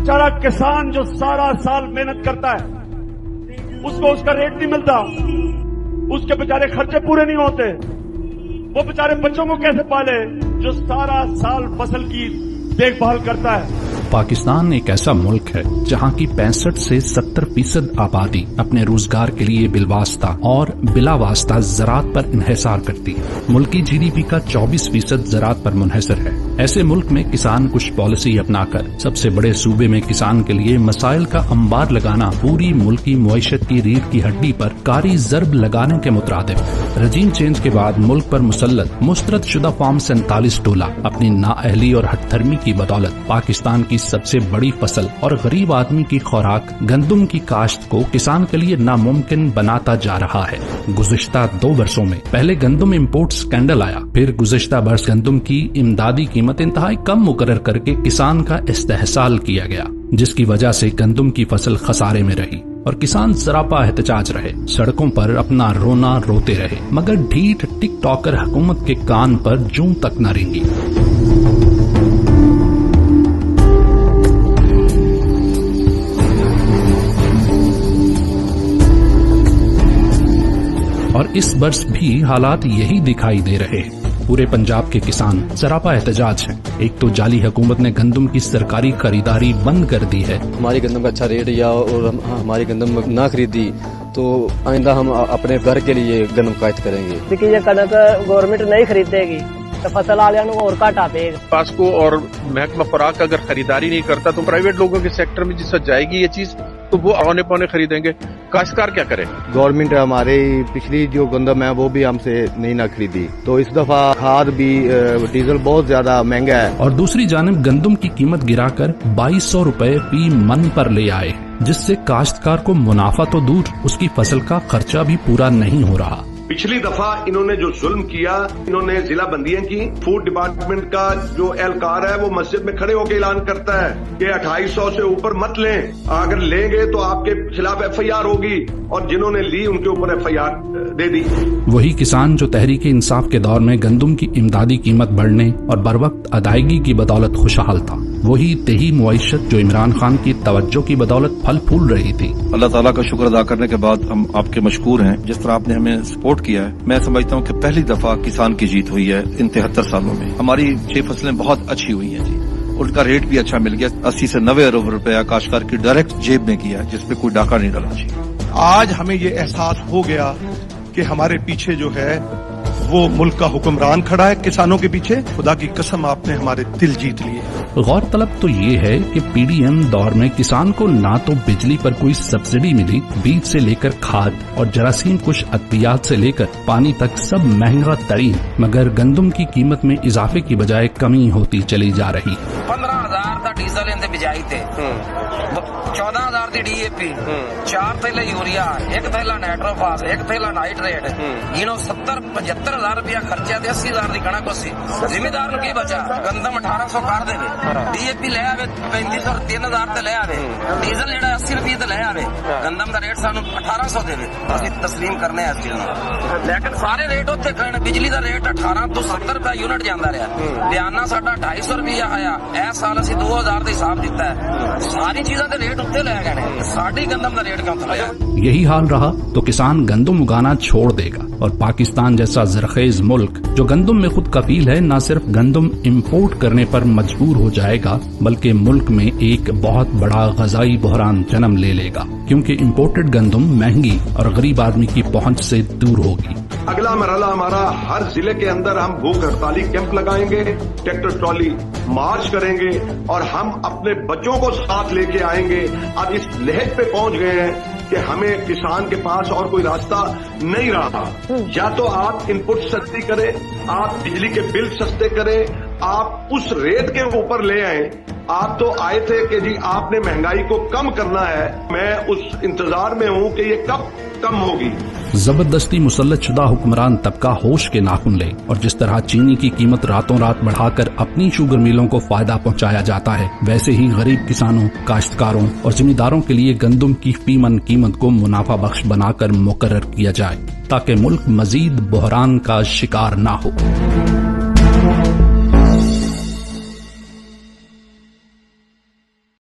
बेचारा किसान जो सारा साल मेहनत करता है, उसको उसका रेट नहीं मिलता, उसके बेचारे खर्चे पूरे नहीं होते, वो बेचारे बच्चों को कैसे पाले जो सारा साल फसल की देखभाल करता है। पाकिस्तान एक ऐसा मुल्क है जहाँ की 65 से 70% आबादी अपने रोजगार के लिए बिलवास्ता और बिला वास्ता ज़राअत पर इन्हिसार करती है। मुल्क की GDP का 24% ज़राअत पर मुनहसर है। ऐसे मुल्क में किसान कुछ पॉलिसी अपनाकर सबसे बड़े सूबे में किसान के लिए मसाइल का अंबार लगाना पूरी मुल्क की मुईशत की रीढ़ की हड्डी पर कारी ज़रब लगाने के मुतरादिफ है। रजीम चेंज के बाद मुल्क पर मुसल्लत मुस्तरद शुदा फॉर्म 47 टोला अपनी नाअहली और हठधर्मी की बदौलत पाकिस्तान की सबसे बड़ी फसल और गरीब आदमी की खुराक गंदम की काश्त को किसान के लिए नामुमकिन बनाता जा रहा है। गुज़िश्ता 2 वर्षों में पहले गंदम इम्पोर्ट स्कैंडल आया, फिर गुज़िश्ता बरस गंदम की इमदादी कीमत इंतहाई कम मुकर्रर करके किसान का इस्तेहसाल किया गया, जिसकी वजह से गंदम की फसल खसारे में रही और किसान सरापा एहतजाज रहे, सड़कों पर अपना रोना रोते रहे, मगर ढीठ टिक टॉकर हुकूमत के कान पर जूं तक न रेंगी। और इस वर्ष भी हालात यही दिखाई दे रहे हैं। पूरे पंजाब के किसान सरापा एहतजाज हैं। एक तो जाली हुकूमत ने गंदम की सरकारी खरीदारी बंद कर दी है। हमारी गंदम का अच्छा रेट या और हमारी गंदम ना खरीदी तो आइंदा हम अपने घर के लिए गंदम काश्त करेंगे। देखिए ये कनक गवर्नमेंट नहीं खरीदेगी तो फसल वाले और घाटा पेगा। पास्को और महकमा खुराक अगर खरीदारी नहीं करता तो प्राइवेट लोगों के सेक्टर में जिससे जाएगी ये चीज तो वो औने पौने खरीदेंगे। काश्तकार क्या करे? गवर्नमेंट हमारे पिछली जो गंदम है वो भी हमसे नहीं ना खरीदी, तो इस दफा खाद भी डीजल बहुत ज्यादा महंगा है। और दूसरी जानिब गंदम की कीमत गिराकर 2200 रुपए फी मन पर ले आए, जिससे काश्तकार को मुनाफा तो दूर उसकी फसल का खर्चा भी पूरा नहीं हो रहा। पिछली दफा इन्होंने जो जुल्म किया, इन्होंने जिला बंदियां की। फूड डिपार्टमेंट का जो एहलकार है वो मस्जिद में खड़े होकर ऐलान करता है कि 2800 से ऊपर मत लें, अगर लेंगे तो आपके खिलाफ FIR होगी, और जिन्होंने ली उनके ऊपर FIR दे दी। वही किसान जो तहरीक इंसाफ के दौर में गंदम की इमदादी कीमत बढ़ने और बरवक्त अदायगी की बदौलत खुशहाल था, वही तेही मुईशत जो इमरान खान की तवज्जो की बदौलत फल फूल रही थी। अल्लाह ताला का शुक्र अदा करने के बाद हम आपके मशकूर हैं। जिस तरह आपने हमें सपोर्ट किया है, मैं समझता हूँ कि पहली दफा किसान की जीत हुई है इन 73 सालों में। हमारी 6 फसलें बहुत अच्छी हुई हैं जी, उनका रेट भी अच्छा मिल गया। 80 से 90 अरब रुपया काश्तकार की डायरेक्ट जेब में किया, जिसपे कोई डाका नहीं डाला चाहिए। आज हमें ये एहसास हो गया कि हमारे पीछे जो है वो मुल्क का हुक्मरान खड़ा है, किसानों के पीछे। खुदा की कसम आपने हमारे दिल जीत लिए। गौरतलब तो ये है कि PDM दौर में किसान को ना तो बिजली पर कोई सब्सिडी मिली, बीज से लेकर खाद और जरासीम कुछ अद्वियात से लेकर पानी तक सब महंगा तरीन, मगर गंदम की कीमत में इजाफे की बजाय कमी होती चली जा रही। 15,000 का डीजल इनसे बिजाई थे, 14,000 की DAP, 4 थैला यूरिया, 1 थैला नाइट्रोफास, 1 थैला नाइट्रेट, इन्हों 70-75,000 रुपया खर्चा दे, 80,000 की कणक उसी जिम्मेदार की बचा। गंदम 1800 कर दे, DAP ले आवे 3500 और 3000 ते ले आवे, डीजल जेड़ा 80 रुपये ते ले आवे, गंदम का रेट सानू 1800 देवे, असि तस्लीम करने हैं इस चीज नूं। लेकिन सारे रेट उत्ते कहण, बिजली का रेट 18 तो 70 रुपया यूनिट जांदा रहा, बयाना साडा 250 रुपया आया, इस साल असि 2000 का हिसाब दिता है। सारी चीजों के रेट उत्ते ले गए, साडी गंदम का रेट क्यों थल्ले? यही हाल रहा तो किसान गंदम उगाना छोड़ देगा, और पाकिस्तान जैसा ज़रखेज़ मुल्क जो गंदम में खुद कफील है, न सिर्फ गंदम इम्पोर्ट करने पर मजबूर हो जाएगा, बल्कि मुल्क में एक बहुत बड़ा ग़ज़ाई बहरान जन्म ले लेगा, क्योंकि इम्पोर्टेड गंदम महंगी और गरीब आदमी की पहुंच से दूर होगी। अगला मरहला हमारा, हर जिले के अंदर हम भूख हड़ताली कैंप लगाएंगे, ट्रैक्टर ट्रॉली मार्च करेंगे, और हम अपने बच्चों को साथ लेके आएंगे। अब इस लहज पे पहुंच गए हैं कि हमें किसान के पास और कोई रास्ता नहीं रहा। या तो आप इनपुट सस्ती करें, आप बिजली के बिल सस्ते करें, आप उस रेट के ऊपर ले आए। आप तो आए थे कि जी आपने महंगाई को कम करना है, मैं उस इंतजार में हूं कि ये कब कम होगी। जबरदस्ती मुसल्लत शुदा हुक्मरान तबका होश के नाखून ले, और जिस तरह चीनी की कीमत रातों रात बढ़ाकर अपनी शुगर मिलों को फायदा पहुंचाया जाता है, वैसे ही गरीब किसानों, काश्तकारों और जिम्मेदारों के लिए गंदम की फीमन कीमत को मुनाफा बख्श बनाकर मुकर्रर किया जाए, ताकि मुल्क मजीद बहरान का शिकार न हो।